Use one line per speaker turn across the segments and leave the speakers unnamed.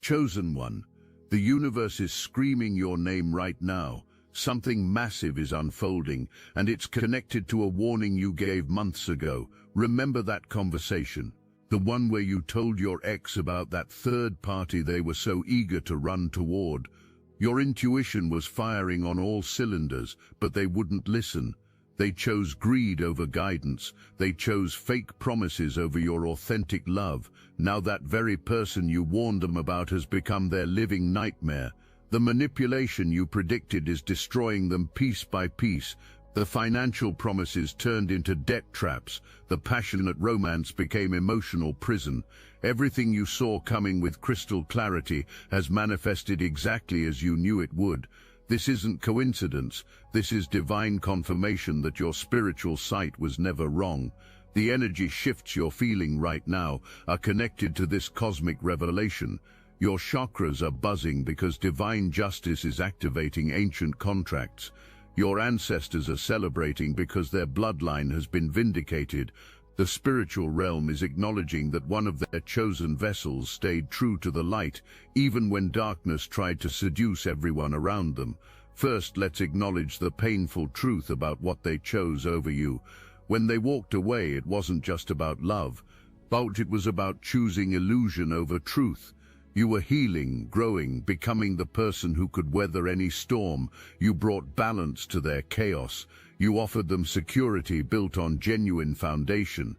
Chosen one, the universe is screaming your name right now. Something massive is unfolding, and it's connected to a warning you gave months ago. Remember that conversation? The one where you told your ex about that third party they were so eager to run toward. Your intuition was firing on all cylinders, but they wouldn't listen. They chose greed over guidance. They chose fake promises over your authentic love. Now that very person you warned them about has become their living nightmare. The manipulation you predicted is destroying them piece by piece. The financial promises turned into debt traps. The passionate romance became emotional prison. Everything you saw coming with crystal clarity has manifested exactly as you knew it would. This isn't coincidence. This is divine confirmation that your spiritual sight was never wrong. The energy shifts you're feeling right now are connected to this cosmic revelation. Your chakras are buzzing because divine justice is activating ancient contracts. Your ancestors are celebrating because their bloodline has been vindicated. The spiritual realm is acknowledging that one of their chosen vessels stayed true to the light, even when darkness tried to seduce everyone around them. First, let's acknowledge the painful truth about what they chose over you. When they walked away, it wasn't just about love, but it was about choosing illusion over truth. You were healing, growing, becoming the person who could weather any storm. You brought balance to their chaos. You offered them security built on genuine foundation.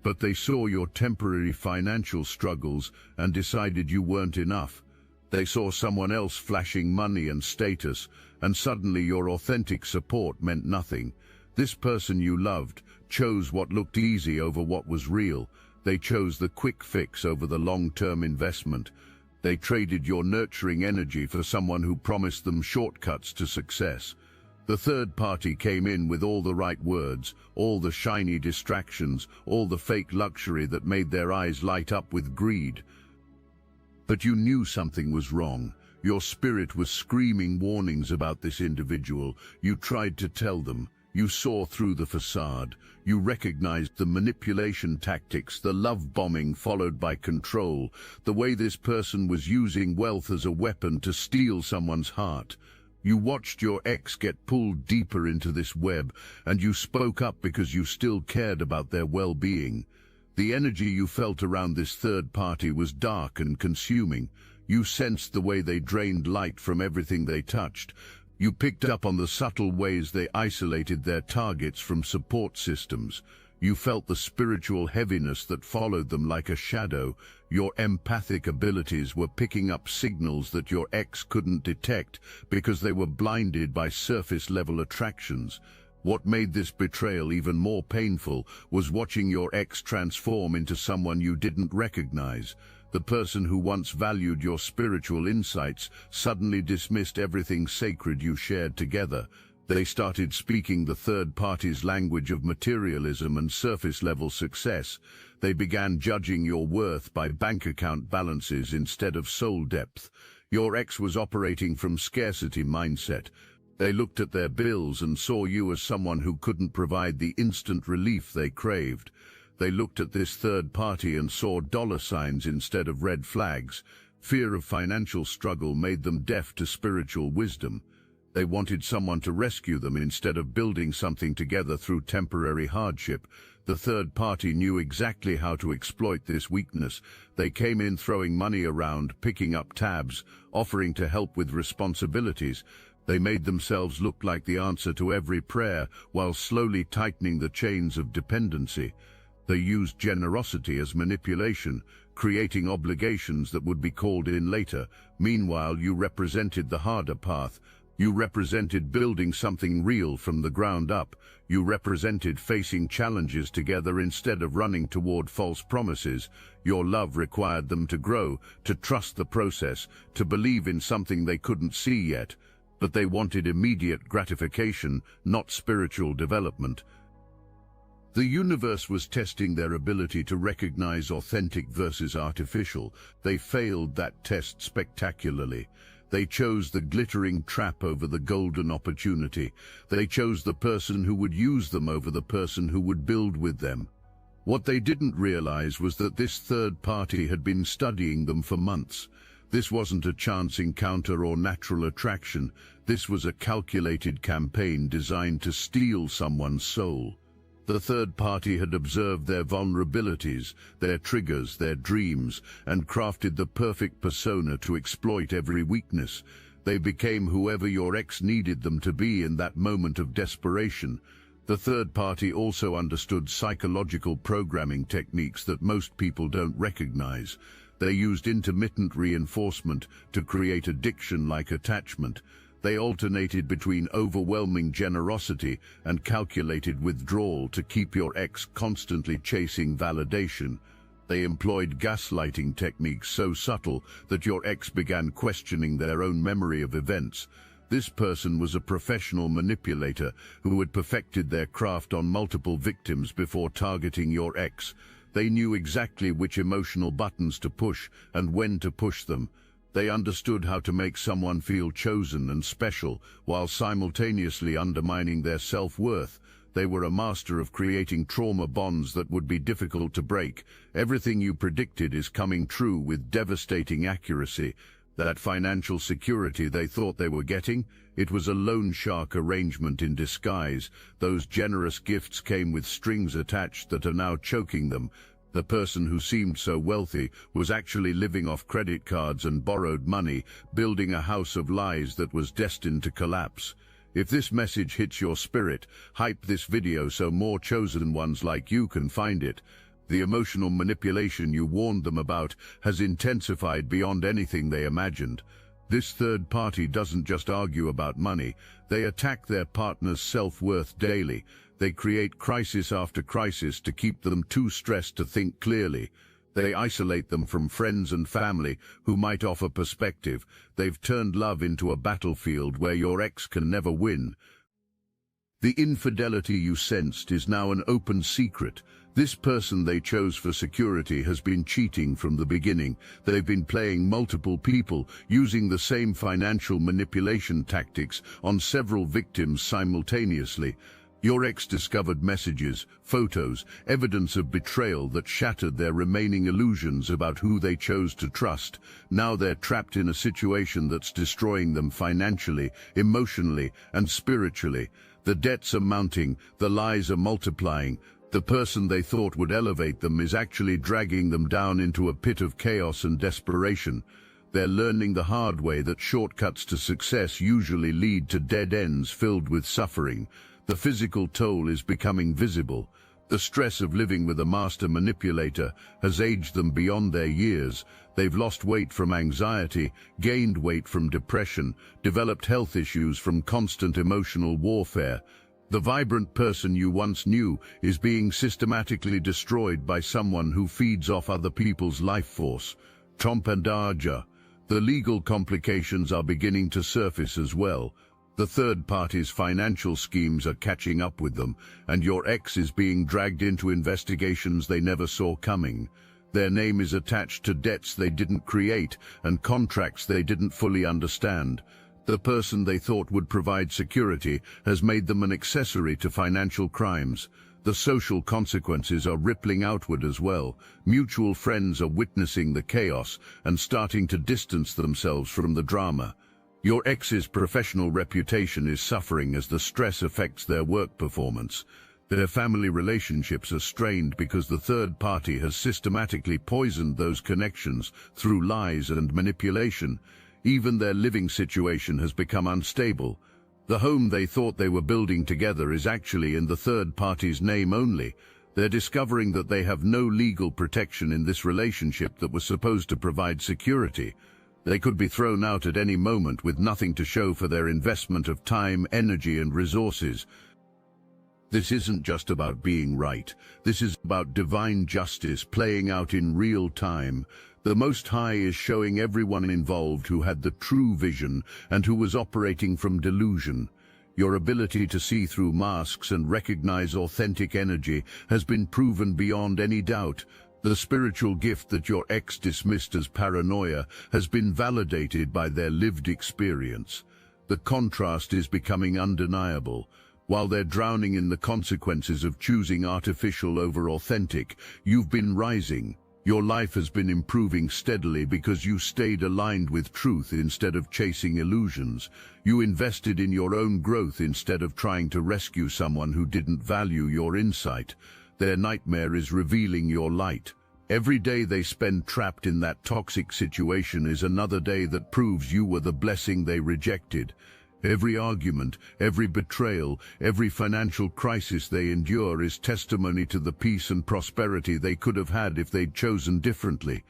But they saw your temporary financial struggles and decided you weren't enough. They saw someone else flashing money and status, and suddenly your authentic support meant nothing. This person you loved chose what looked easy over what was real. They chose the quick fix over the long-term investment. They traded your nurturing energy for someone who promised them shortcuts to success. The third party came in with all the right words, all the shiny distractions, all the fake luxury that made their eyes light up with greed. But you knew something was wrong. Your spirit was screaming warnings about this individual. You tried to tell them. You saw through the facade. You recognized the manipulation tactics, the love bombing followed by control, the way this person was using wealth as a weapon to steal someone's heart. You watched your ex get pulled deeper into this web, and you spoke up because you still cared about their well-being. The energy you felt around this third party was dark and consuming. You sensed the way they drained light from everything they touched. You picked up on the subtle ways they isolated their targets from support systems. You felt the spiritual heaviness that followed them like a shadow. Your empathic abilities were picking up signals that your ex couldn't detect because they were blinded by surface-level attractions. What made this betrayal even more painful was watching your ex transform into someone you didn't recognize. The person who once valued your spiritual insights suddenly dismissed everything sacred you shared together. They started speaking the third party's language of materialism and surface-level success. They began judging your worth by bank account balances instead of soul depth. Your ex was operating from scarcity mindset. They looked at their bills and saw you as someone who couldn't provide the instant relief they craved. They looked at this third party and saw dollar signs instead of red flags. Fear of financial struggle made them deaf to spiritual wisdom. They wanted someone to rescue them instead of building something together through temporary hardship. The third party knew exactly how to exploit this weakness. They came in throwing money around, picking up tabs, offering to help with responsibilities. They made themselves look like the answer to every prayer while slowly tightening the chains of dependency. They used generosity as manipulation, creating obligations that would be called in later. Meanwhile, you represented the harder path. You represented building something real from the ground up. You represented facing challenges together instead of running toward false promises. Your love required them to grow, to trust the process, to believe in something they couldn't see yet. But they wanted immediate gratification, not spiritual development. The universe was testing their ability to recognize authentic versus artificial. They failed that test spectacularly. They chose the glittering trap over the golden opportunity. They chose the person who would use them over the person who would build with them. What they didn't realize was that this third party had been studying them for months. This wasn't a chance encounter or natural attraction. This was a calculated campaign designed to steal someone's soul. The third party had observed their vulnerabilities, their triggers, their dreams, and crafted the perfect persona to exploit every weakness. They became whoever your ex needed them to be in that moment of desperation. The third party also understood psychological programming techniques that most people don't recognize. They used intermittent reinforcement to create addiction-like attachment. They alternated between overwhelming generosity and calculated withdrawal to keep your ex constantly chasing validation. They employed gaslighting techniques so subtle that your ex began questioning their own memory of events. This person was a professional manipulator who had perfected their craft on multiple victims before targeting your ex. They knew exactly which emotional buttons to push and when to push them. They understood how to make someone feel chosen and special while simultaneously undermining their self-worth. They were a master of creating trauma bonds that would be difficult to break. Everything you predicted is coming true with devastating accuracy. That financial security they thought they were getting, it was a loan shark arrangement in disguise. Those generous gifts came with strings attached that are now choking them. The person who seemed so wealthy was actually living off credit cards and borrowed money, building a house of lies that was destined to collapse. If this message hits your spirit, hype this video so more chosen ones like you can find it. The emotional manipulation you warned them about has intensified beyond anything they imagined. This third party doesn't just argue about money, they attack their partner's self-worth daily. They create crisis after crisis to keep them too stressed to think clearly. They isolate them from friends and family who might offer perspective. They've turned love into a battlefield where your ex can never win. The infidelity you sensed is now an open secret. This person they chose for security has been cheating from the beginning. They've been playing multiple people, using the same financial manipulation tactics on several victims simultaneously. Your ex discovered messages, photos, evidence of betrayal that shattered their remaining illusions about who they chose to trust. Now they're trapped in a situation that's destroying them financially, emotionally, and spiritually. The debts are mounting, the lies are multiplying. The person they thought would elevate them is actually dragging them down into a pit of chaos and desperation. They're learning the hard way that shortcuts to success usually lead to dead ends filled with suffering. The physical toll is becoming visible. The stress of living with a master manipulator has aged them beyond their years. They've lost weight from anxiety, gained weight from depression, developed health issues from constant emotional warfare. The vibrant person you once knew is being systematically destroyed by someone who feeds off other people's life force. Trompandaja. The legal complications are beginning to surface as well. The third party's financial schemes are catching up with them, and your ex is being dragged into investigations they never saw coming. Their name is attached to debts they didn't create and contracts they didn't fully understand. The person they thought would provide security has made them an accessory to financial crimes. The social consequences are rippling outward as well. Mutual friends are witnessing the chaos and starting to distance themselves from the drama. Your ex's professional reputation is suffering as the stress affects their work performance. Their family relationships are strained because the third party has systematically poisoned those connections through lies and manipulation. Even their living situation has become unstable. The home they thought they were building together is actually in the third party's name only. They're discovering that they have no legal protection in this relationship that was supposed to provide security. They could be thrown out at any moment with nothing to show for their investment of time, energy, and resources. This isn't just about being right. This is about divine justice playing out in real time. The Most High is showing everyone involved who had the true vision and who was operating from delusion. Your ability to see through masks and recognize authentic energy has been proven beyond any doubt. The spiritual gift that your ex dismissed as paranoia has been validated by their lived experience. The contrast is becoming undeniable. While they're drowning in the consequences of choosing artificial over authentic, you've been rising. Your life has been improving steadily because you stayed aligned with truth instead of chasing illusions. You invested in your own growth instead of trying to rescue someone who didn't value your insight. Their nightmare is revealing your light. Every day they spend trapped in that toxic situation is another day that proves you were the blessing they rejected. Every argument, every betrayal, every financial crisis they endure is testimony to the peace and prosperity they could have had if they'd chosen differently.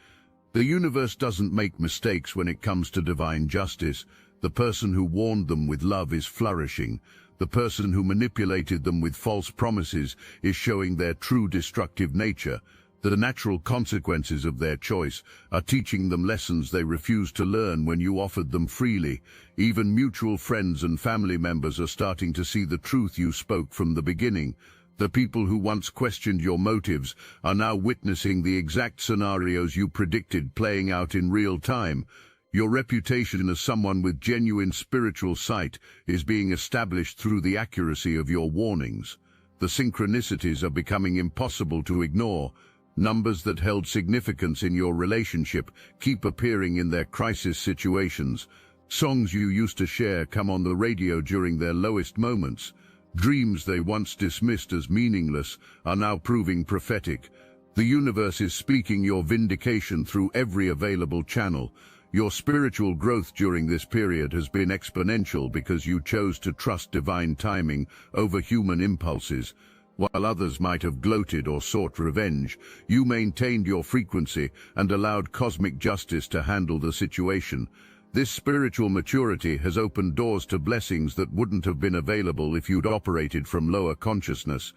The universe doesn't make mistakes when it comes to divine justice. The person who warned them with love is flourishing. The person who manipulated them with false promises is showing their true destructive nature. The natural consequences of their choice are teaching them lessons they refused to learn when you offered them freely. Even mutual friends and family members are starting to see the truth you spoke from the beginning. The people who once questioned your motives are now witnessing the exact scenarios you predicted playing out in real time. Your reputation as someone with genuine spiritual sight is being established through the accuracy of your warnings. The synchronicities are becoming impossible to ignore. Numbers that held significance in your relationship keep appearing in their crisis situations. Songs you used to share come on the radio during their lowest moments. Dreams they once dismissed as meaningless are now proving prophetic. The universe is speaking your vindication through every available channel. Your spiritual growth during this period has been exponential because you chose to trust divine timing over human impulses. While others might have gloated or sought revenge, you maintained your frequency and allowed cosmic justice to handle the situation. This spiritual maturity has opened doors to blessings that wouldn't have been available if you'd operated from lower consciousness.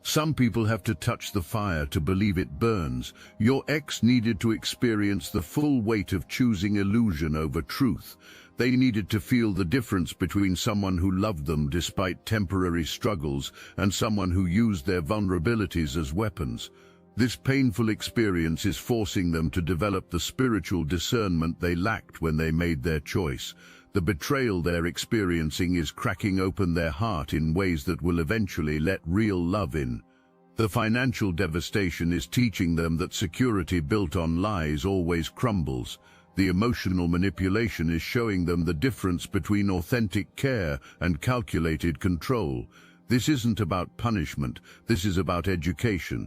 Some people have to touch the fire to believe it burns. Your ex needed to experience the full weight of choosing illusion over truth. They needed to feel the difference between someone who loved them despite temporary struggles and someone who used their vulnerabilities as weapons. This painful experience is forcing them to develop the spiritual discernment they lacked when they made their choice. The betrayal they're experiencing is cracking open their heart in ways that will eventually let real love in. The financial devastation is teaching them that security built on lies always crumbles. The emotional manipulation is showing them the difference between authentic care and calculated control. This isn't about punishment, this is about education.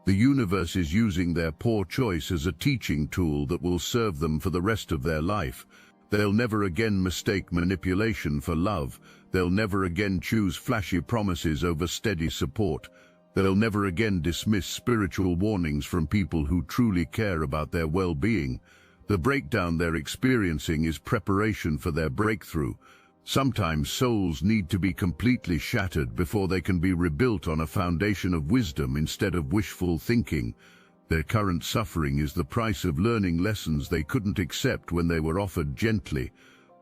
The universe is using their poor choice as a teaching tool that will serve them for the rest of their life. They'll never again mistake manipulation for love. They'll never again choose flashy promises over steady support. They'll never again dismiss spiritual warnings from people who truly care about their well-being. The breakdown they're experiencing is preparation for their breakthrough. Sometimes souls need to be completely shattered before they can be rebuilt on a foundation of wisdom instead of wishful thinking. Their current suffering is the price of learning lessons they couldn't accept when they were offered gently.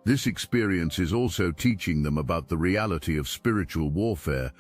This experience is also teaching them about the reality of spiritual warfare.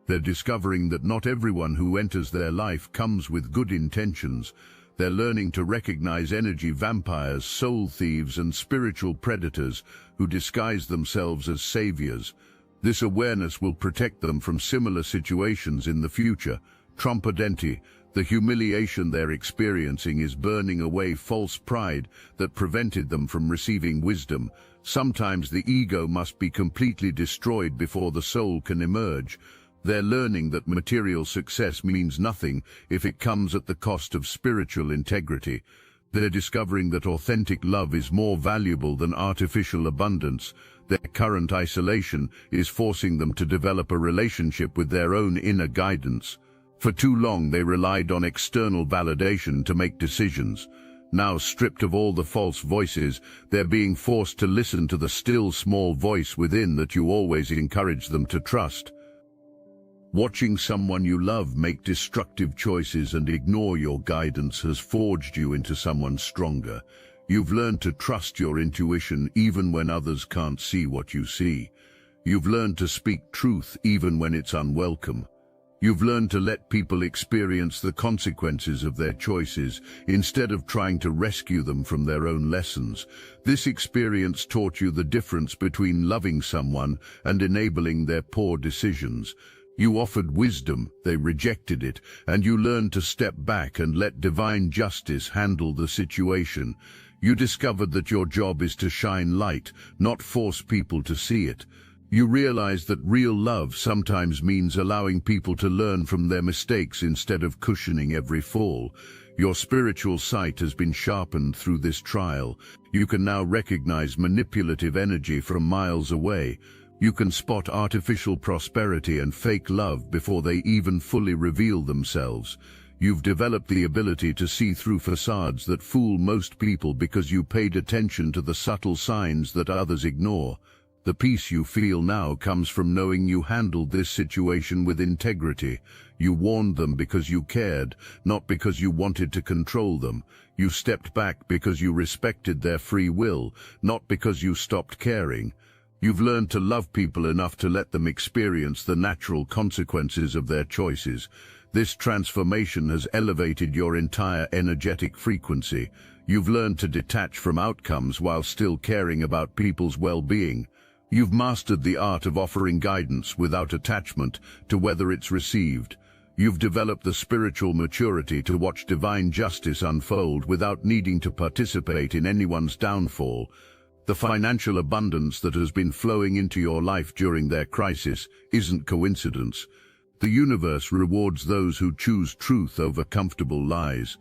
They're discovering that not everyone who enters their life comes with good intentions. They're learning to recognize energy vampires, soul thieves, and spiritual predators who disguise themselves as saviors. This awareness will protect them from similar situations in the future. Trompodenti, the humiliation they're experiencing is burning away false pride that prevented them from receiving wisdom. Sometimes the ego must be completely destroyed before the soul can emerge. They're learning that material success means nothing if it comes at the cost of spiritual integrity. They're discovering that authentic love is more valuable than artificial abundance. Their current isolation is forcing them to develop a relationship with their own inner guidance. For too long they relied on external validation to make decisions. Now, stripped of all the false voices, they're being forced to listen to the still small voice within that you always encourage them to trust. Watching someone you love make destructive choices and ignore your guidance has forged you into someone stronger. You've learned to trust your intuition even when others can't see what you see. You've learned to speak truth even when it's unwelcome. You've learned to let people experience the consequences of their choices instead of trying to rescue them from their own lessons. This experience taught you the difference between loving someone and enabling their poor decisions. You offered wisdom, they rejected it, and you learned to step back and let divine justice handle the situation. You discovered that your job is to shine light, not force people to see it. You realized that real love sometimes means allowing people to learn from their mistakes instead of cushioning every fall. Your spiritual sight has been sharpened through this trial. You can now recognize manipulative energy from miles away. You can spot artificial prosperity and fake love before they even fully reveal themselves. You've developed the ability to see through facades that fool most people because you paid attention to the subtle signs that others ignore. The peace you feel now comes from knowing you handled this situation with integrity. You warned them because you cared, not because you wanted to control them. You stepped back because you respected their free will, not because you stopped caring. You've learned to love people enough to let them experience the natural consequences of their choices. This transformation has elevated your entire energetic frequency. You've learned to detach from outcomes while still caring about people's well-being. You've mastered the art of offering guidance without attachment to whether it's received. You've developed the spiritual maturity to watch divine justice unfold without needing to participate in anyone's downfall. The financial abundance that has been flowing into your life during their crisis isn't coincidence. The universe rewards those who choose truth over comfortable lies.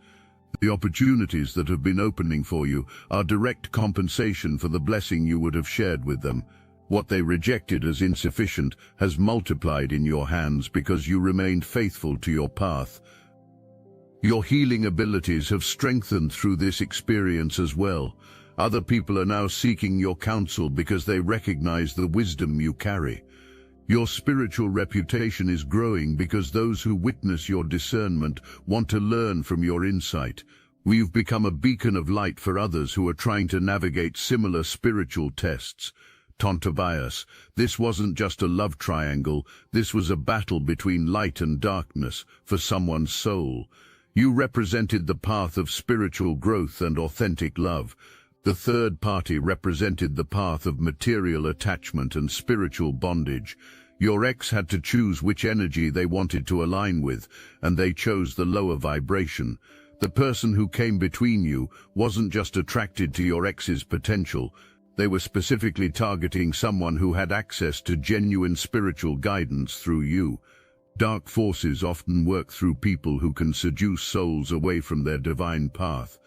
The opportunities that have been opening for you are direct compensation for the blessing you would have shared with them. What they rejected as insufficient has multiplied in your hands because you remained faithful to your path. Your healing abilities have strengthened through this experience as well. Other people are now seeking your counsel because they recognize the wisdom you carry. Your spiritual reputation is growing because those who witness your discernment want to learn from your insight. You've become a beacon of light for others who are trying to navigate similar spiritual tests. Tobias, this wasn't just a love triangle, this was a battle between light and darkness for someone's soul. You represented the path of spiritual growth and authentic love. The third party represented the path of material attachment and spiritual bondage. Your ex had to choose which energy they wanted to align with, and they chose the lower vibration. The person who came between you wasn't just attracted to your ex's potential. They were specifically targeting someone who had access to genuine spiritual guidance through you. Dark forces often work through people who can seduce souls away from their divine path.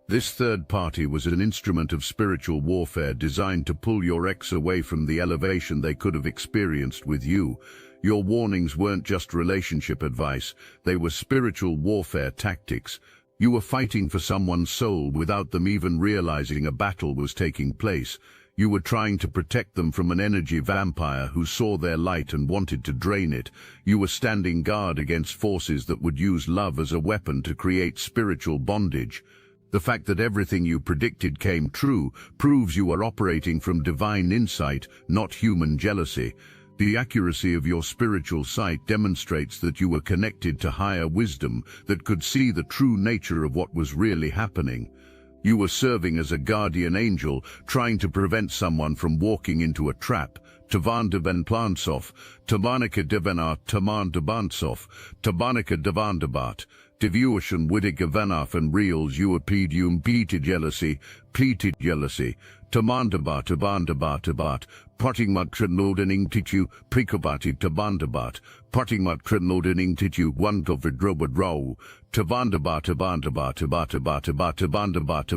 This third party was an instrument of spiritual warfare designed to pull your ex away from the elevation they could have experienced with you. Your warnings weren't just relationship advice, they were spiritual warfare tactics. You were fighting for someone's soul without them even realizing a battle was taking place. You were trying to protect them from an energy vampire who saw their light and wanted to drain it. You were standing guard against forces that would use love as a weapon to create spiritual bondage. The fact that everything you predicted came true proves you are operating from divine insight, not human jealousy. The accuracy of your spiritual sight demonstrates that you were connected to higher wisdom that could see the true nature of what was really happening. You were serving as a guardian angel, trying to prevent someone from walking into a trap. Tavan de ben Plansov, Tabanica devenar Taman de Bansov, Tabanica devandabat, Devuation Widiga Venaf and Reals Uapedium Pleated Jealousy, Tamandabat Tabandabat, Pottingmut Trinlodening Titu, Prikobati Tabandabat, Pottingmut Trinlodening Titu, Wondovidrobad Row, Tavandabat Tabandabat Tabat Tabandabat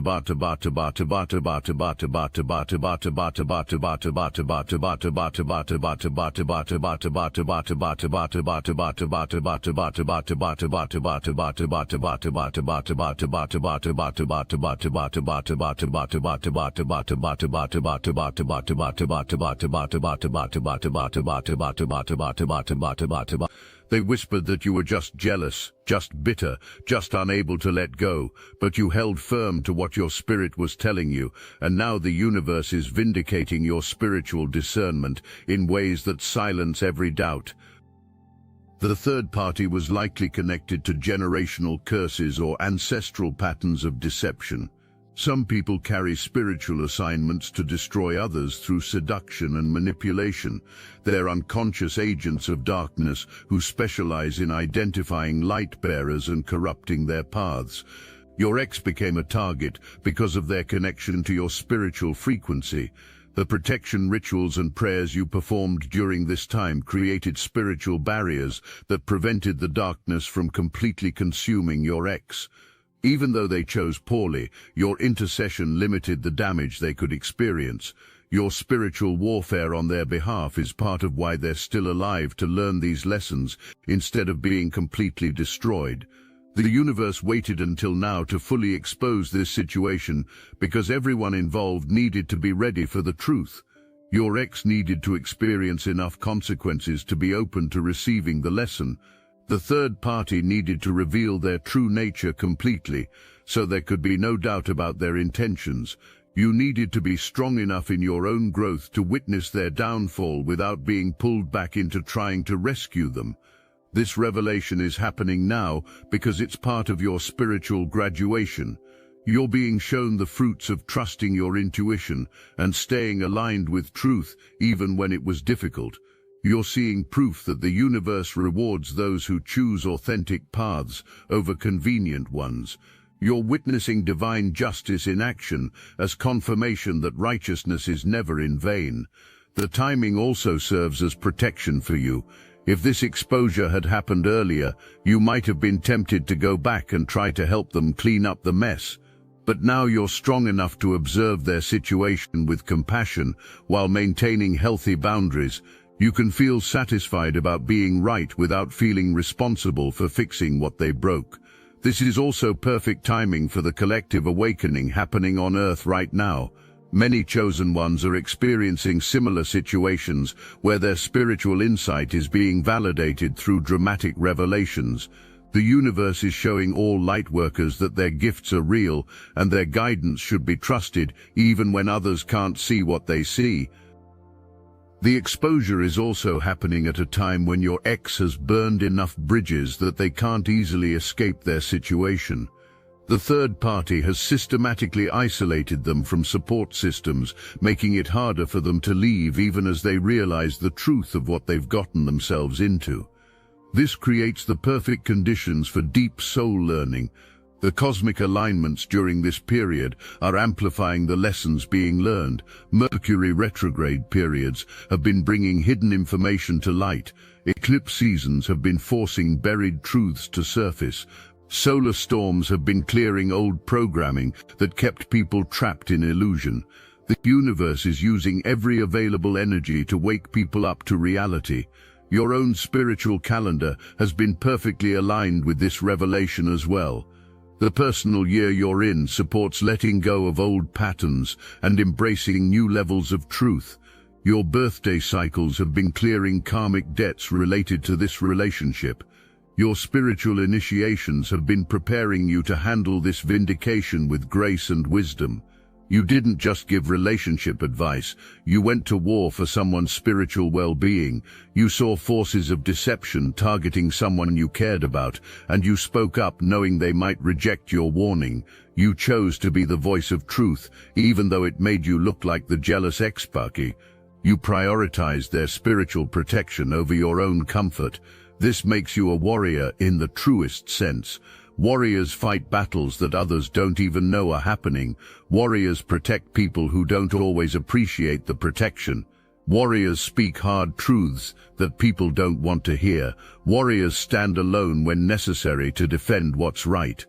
They whispered that you were just jealous, just bitter, just unable to let go, but you held firm to what your spirit was telling you, and now the universe is vindicating your spiritual discernment in ways that silence every doubt. The third party was likely connected to generational curses or ancestral patterns of deception. Some people carry spiritual assignments to destroy others through seduction and manipulation. They're unconscious agents of darkness who specialize in identifying light bearers and corrupting their paths. Your ex became a target because of their connection to your spiritual frequency. The protection rituals and prayers you performed during this time created spiritual barriers that prevented the darkness from completely consuming your ex. Even though they chose poorly, your intercession limited the damage they could experience. Your spiritual warfare on their behalf is part of why they're still alive to learn these lessons instead of being completely destroyed. The universe waited until now to fully expose this situation because everyone involved needed to be ready for the truth. Your ex needed to experience enough consequences to be open to receiving the lesson. The third party needed to reveal their true nature completely, so there could be no doubt about their intentions. You needed to be strong enough in your own growth to witness their downfall without being pulled back into trying to rescue them. This revelation is happening now because it's part of your spiritual graduation. You're being shown the fruits of trusting your intuition and staying aligned with truth even when it was difficult. You're seeing proof that the universe rewards those who choose authentic paths over convenient ones. You're witnessing divine justice in action as confirmation that righteousness is never in vain. The timing also serves as protection for you. If this exposure had happened earlier, you might have been tempted to go back and try to help them clean up the mess. But now you're strong enough to observe their situation with compassion while maintaining healthy boundaries. You can feel satisfied about being right without feeling responsible for fixing what they broke. This is also perfect timing for the collective awakening happening on Earth right now. Many chosen ones are experiencing similar situations where their spiritual insight is being validated through dramatic revelations. The universe is showing all lightworkers that their gifts are real and their guidance should be trusted even when others can't see what they see. The exposure is also happening at a time when your ex has burned enough bridges that they can't easily escape their situation. The third party has systematically isolated them from support systems, making it harder for them to leave even as they realize the truth of what they've gotten themselves into. This creates the perfect conditions for deep soul learning. The cosmic alignments during this period are amplifying the lessons being learned. Mercury retrograde periods have been bringing hidden information to light. Eclipse seasons have been forcing buried truths to surface. Solar storms have been clearing old programming that kept people trapped in illusion. The universe is using every available energy to wake people up to reality. Your own spiritual calendar has been perfectly aligned with this revelation as well. The personal year you're in supports letting go of old patterns and embracing new levels of truth. Your birthday cycles have been clearing karmic debts related to this relationship. Your spiritual initiations have been preparing you to handle this vindication with grace and wisdom. You didn't just give relationship advice, you went to war for someone's spiritual well-being. You saw forces of deception targeting someone you cared about, and you spoke up knowing they might reject your warning. You chose to be the voice of truth, even though it made you look like the jealous ex-Sparky. You prioritized their spiritual protection over your own comfort. This makes you a warrior in the truest sense. Warriors fight battles that others don't even know are happening. Warriors protect people who don't always appreciate the protection. Warriors speak hard truths that people don't want to hear. Warriors stand alone when necessary to defend what's right.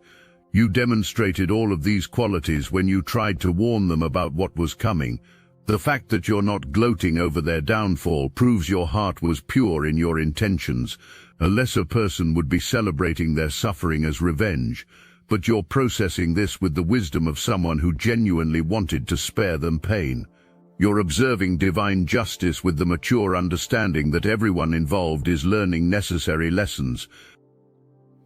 You demonstrated all of these qualities when you tried to warn them about what was coming. The fact that you're not gloating over their downfall proves your heart was pure in your intentions. A lesser person would be celebrating their suffering as revenge, but you're processing this with the wisdom of someone who genuinely wanted to spare them pain. You're observing divine justice with the mature understanding that everyone involved is learning necessary lessons.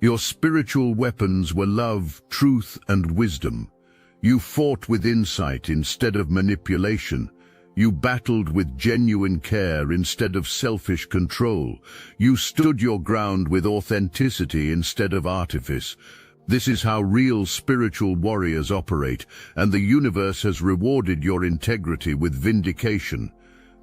Your spiritual weapons were love, truth, and wisdom. You fought with insight instead of manipulation. You battled with genuine care instead of selfish control. You stood your ground with authenticity instead of artifice. This is how real spiritual warriors operate, and the universe has rewarded your integrity with vindication.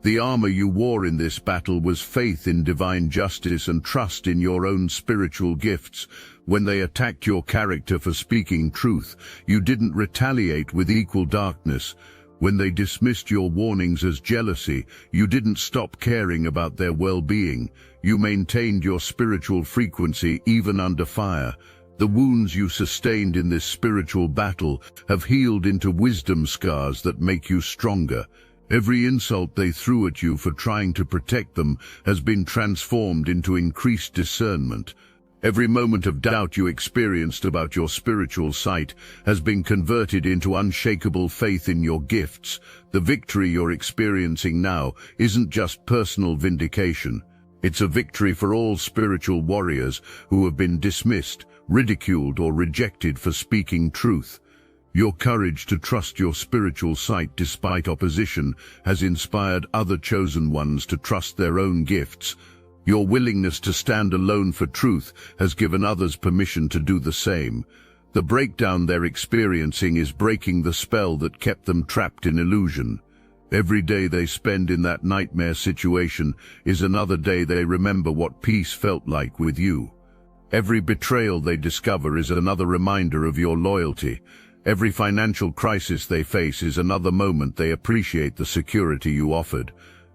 The armor you wore in this battle was faith in divine justice and trust in your own spiritual gifts. When they attacked your character for speaking truth, you didn't retaliate with equal darkness. When they dismissed your warnings as jealousy, you didn't stop caring about their well-being. You maintained your spiritual frequency even under fire. The wounds you sustained in this spiritual battle have healed into wisdom scars that make you stronger. Every insult they threw at you for trying to protect them has been transformed into increased discernment. Every moment of doubt you experienced about your spiritual sight has been converted into unshakable faith in your gifts. The victory you're experiencing now isn't just personal vindication. It's a victory for all spiritual warriors who have been dismissed, ridiculed, or rejected for speaking truth. Your courage to trust your spiritual sight despite opposition has inspired other chosen ones to trust their own gifts. Your willingness to stand alone for truth has given others permission to do the same. The breakdown they're experiencing is breaking the spell that kept them trapped in illusion. Every day they spend in that nightmare situation is another day they remember what peace felt like with you. Every betrayal they discover is another reminder of your loyalty. Every financial crisis they face is another moment they appreciate the security you offered.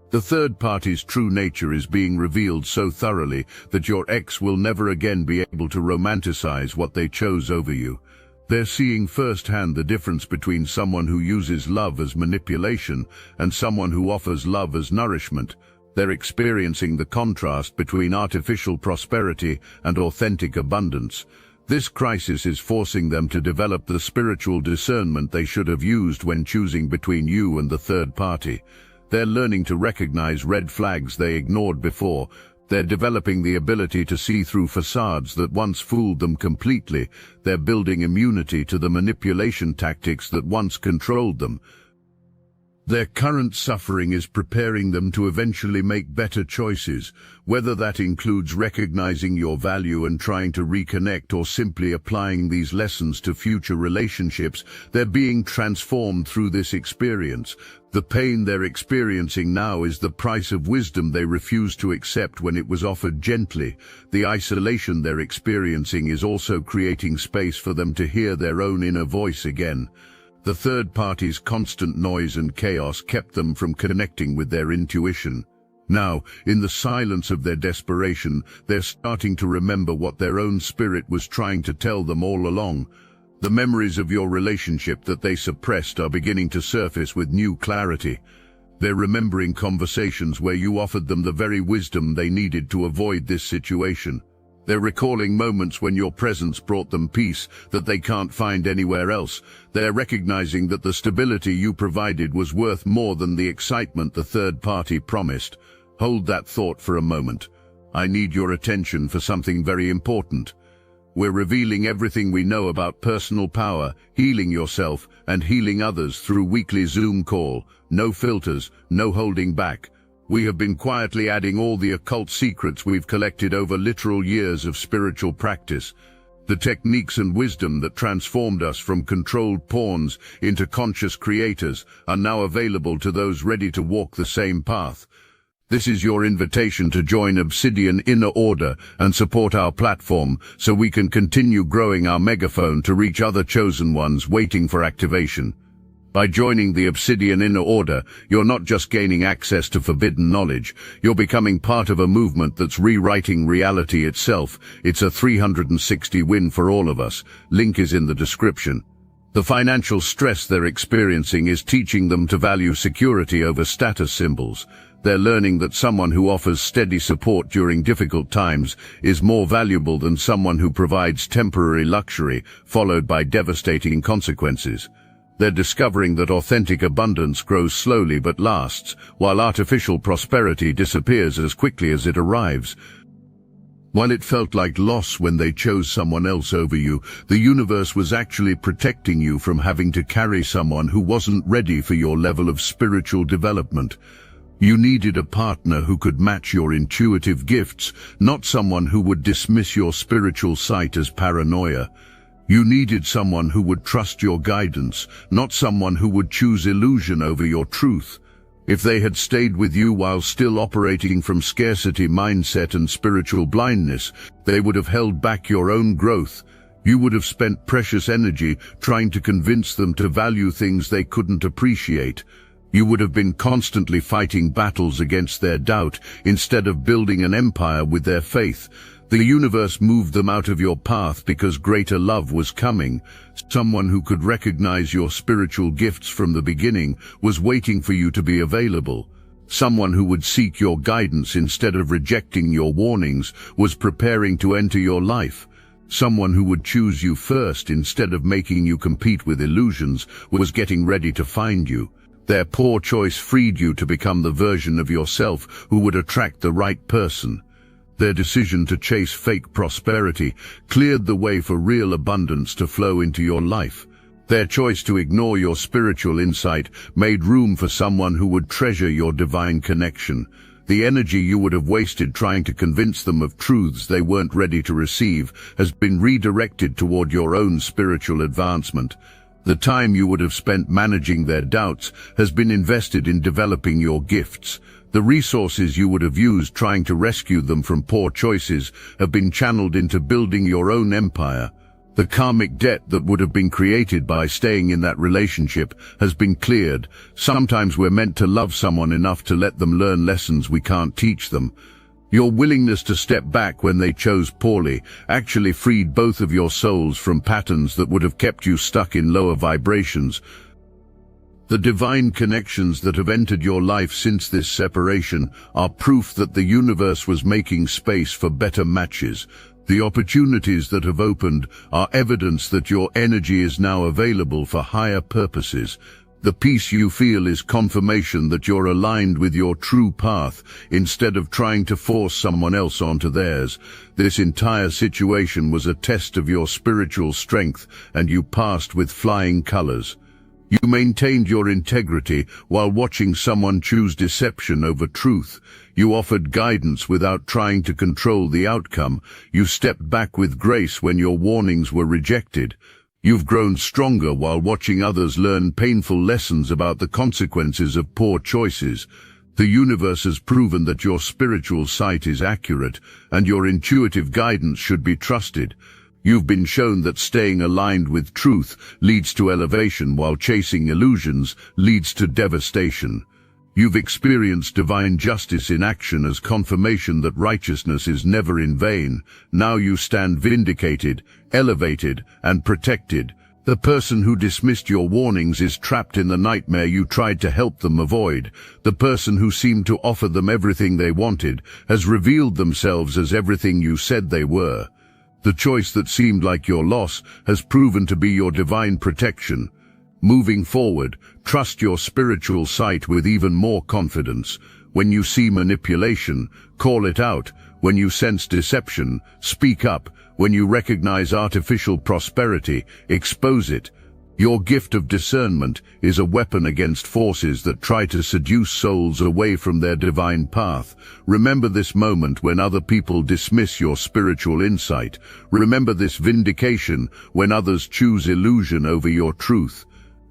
The third party's true nature is being revealed so thoroughly that your ex will never again be able to romanticize what they chose over you. They're seeing firsthand the difference between someone who uses love as manipulation and someone who offers love as nourishment. They're experiencing the contrast between artificial prosperity and authentic abundance. This crisis is forcing them to develop the spiritual discernment they should have used when choosing between you and the third party. They're learning to recognize red flags they ignored before. They're developing the ability to see through facades that once fooled them completely. They're building immunity to the manipulation tactics that once controlled them. Their current suffering is preparing them to eventually make better choices, whether that includes recognizing your value and trying to reconnect or simply applying these lessons to future relationships. They're being transformed through this experience. The pain they're experiencing now is the price of wisdom they refused to accept when it was offered gently. The isolation they're experiencing is also creating space for them to hear their own inner voice again. The third party's constant noise and chaos kept them from connecting with their intuition. Now, in the silence of their desperation, they're starting to remember what their own spirit was trying to tell them all along. The memories of your relationship that they suppressed are beginning to surface with new clarity. They're remembering conversations where you offered them the very wisdom they needed to avoid this situation. They're recalling moments when your presence brought them peace that they can't find anywhere else. They're recognizing that the stability you provided was worth more than the excitement the third party promised. Hold that thought for a moment. I need your attention for something very important. We're revealing everything we know about personal power, healing yourself, and healing others through weekly Zoom call. No filters, no holding back. We have been quietly adding all the occult secrets we've collected over literal years of spiritual practice. The techniques and wisdom that transformed us from controlled pawns into conscious creators are now available to those ready to walk the same path. This is your invitation to join Obsidian Inner Order and support our platform so we can continue growing our megaphone to reach other chosen ones waiting for activation. By joining the Obsidian Inner Order, you're not just gaining access to forbidden knowledge, you're becoming part of a movement that's rewriting reality itself. It's a 360 win for all of us. Link is in the description. The financial stress they're experiencing is teaching them to value security over status symbols. They're learning that someone who offers steady support during difficult times is more valuable than someone who provides temporary luxury, followed by devastating consequences. They're discovering that authentic abundance grows slowly but lasts, while artificial prosperity disappears as quickly as it arrives. While it felt like loss when they chose someone else over you, the universe was actually protecting you from having to carry someone who wasn't ready for your level of spiritual development. You needed a partner who could match your intuitive gifts, not someone who would dismiss your spiritual sight as paranoia. You needed someone who would trust your guidance, not someone who would choose illusion over your truth. If they had stayed with you while still operating from scarcity mindset and spiritual blindness, they would have held back your own growth. You would have spent precious energy trying to convince them to value things they couldn't appreciate. You would have been constantly fighting battles against their doubt instead of building an empire with their faith. The universe moved them out of your path because greater love was coming. Someone who could recognize your spiritual gifts from the beginning was waiting for you to be available. Someone who would seek your guidance instead of rejecting your warnings was preparing to enter your life. Someone who would choose you first instead of making you compete with illusions was getting ready to find you. Their poor choice freed you to become the version of yourself who would attract the right person. Their decision to chase fake prosperity cleared the way for real abundance to flow into your life. Their choice to ignore your spiritual insight made room for someone who would treasure your divine connection. The energy you would have wasted trying to convince them of truths they weren't ready to receive has been redirected toward your own spiritual advancement. The time you would have spent managing their doubts has been invested in developing your gifts. The resources you would have used trying to rescue them from poor choices have been channeled into building your own empire. The karmic debt that would have been created by staying in that relationship has been cleared. Sometimes we're meant to love someone enough to let them learn lessons we can't teach them. Your willingness to step back when they chose poorly actually freed both of your souls from patterns that would have kept you stuck in lower vibrations. The divine connections that have entered your life since this separation are proof that the universe was making space for better matches. The opportunities that have opened are evidence that your energy is now available for higher purposes. The peace you feel is confirmation that you're aligned with your true path instead of trying to force someone else onto theirs. This entire situation was a test of your spiritual strength, and you passed with flying colors. You maintained your integrity while watching someone choose deception over truth. You offered guidance without trying to control the outcome. You stepped back with grace when your warnings were rejected. You've grown stronger while watching others learn painful lessons about the consequences of poor choices. The universe has proven that your spiritual sight is accurate, and your intuitive guidance should be trusted. You've been shown that staying aligned with truth leads to elevation, while chasing illusions leads to devastation. You've experienced divine justice in action as confirmation that righteousness is never in vain. Now you stand vindicated, elevated, and protected. The person who dismissed your warnings is trapped in the nightmare you tried to help them avoid. The person who seemed to offer them everything they wanted has revealed themselves as everything you said they were. The choice that seemed like your loss has proven to be your divine protection. Moving forward, trust your spiritual sight with even more confidence. When you see manipulation, call it out. When you sense deception, speak up. When you recognize artificial prosperity, expose it. Your gift of discernment is a weapon against forces that try to seduce souls away from their divine path. Remember this moment when other people dismiss your spiritual insight. Remember this vindication when others choose illusion over your truth.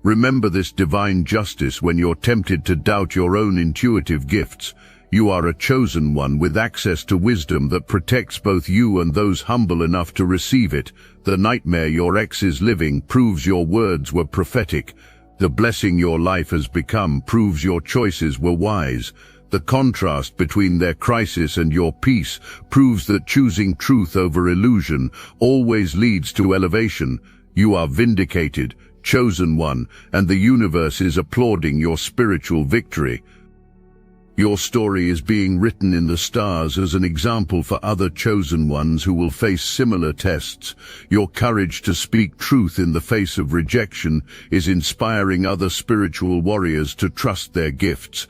Remember this divine justice when you're tempted to doubt your own intuitive gifts. You are a chosen one with access to wisdom that protects both you and those humble enough to receive it. The nightmare your ex is living proves your words were prophetic. The blessing your life has become proves your choices were wise. The contrast between their crisis and your peace proves that choosing truth over illusion always leads to elevation. You are vindicated, chosen one, and the universe is applauding your spiritual victory. Your story is being written in the stars as an example for other chosen ones who will face similar tests. Your courage to speak truth in the face of rejection is inspiring other spiritual warriors to trust their gifts.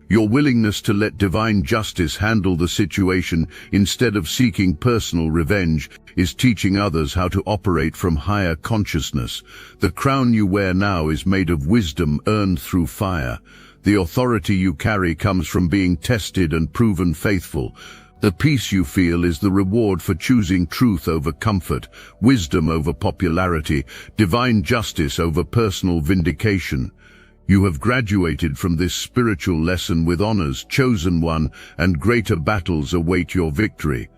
Your willingness to let divine justice handle the situation instead of seeking personal revenge is teaching others how to operate from higher consciousness. The crown you wear now is made of wisdom earned through fire. The authority you carry comes from being tested and proven faithful. The peace you feel is the reward for choosing truth over comfort, wisdom over popularity, divine justice over personal vindication. You have graduated from this spiritual lesson with honors, chosen one, and greater battles await your victory.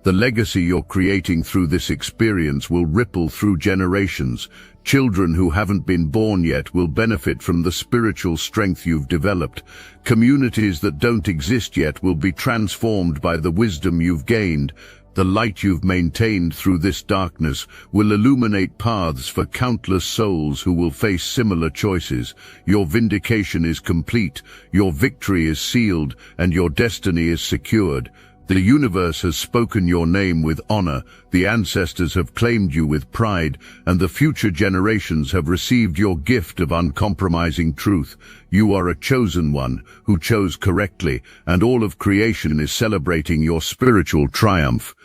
The legacy you're creating through this experience will ripple through generations. Children who haven't been born yet will benefit from the spiritual strength you've developed. Communities that don't exist yet will be transformed by the wisdom you've gained. The light you've maintained through this darkness will illuminate paths for countless souls who will face similar choices. Your vindication is complete, your victory is sealed, and your destiny is secured. The universe has spoken your name with honor, the ancestors have claimed you with pride, and the future generations have received your gift of uncompromising truth. You are a chosen one who chose correctly, and all of creation is celebrating your spiritual triumph.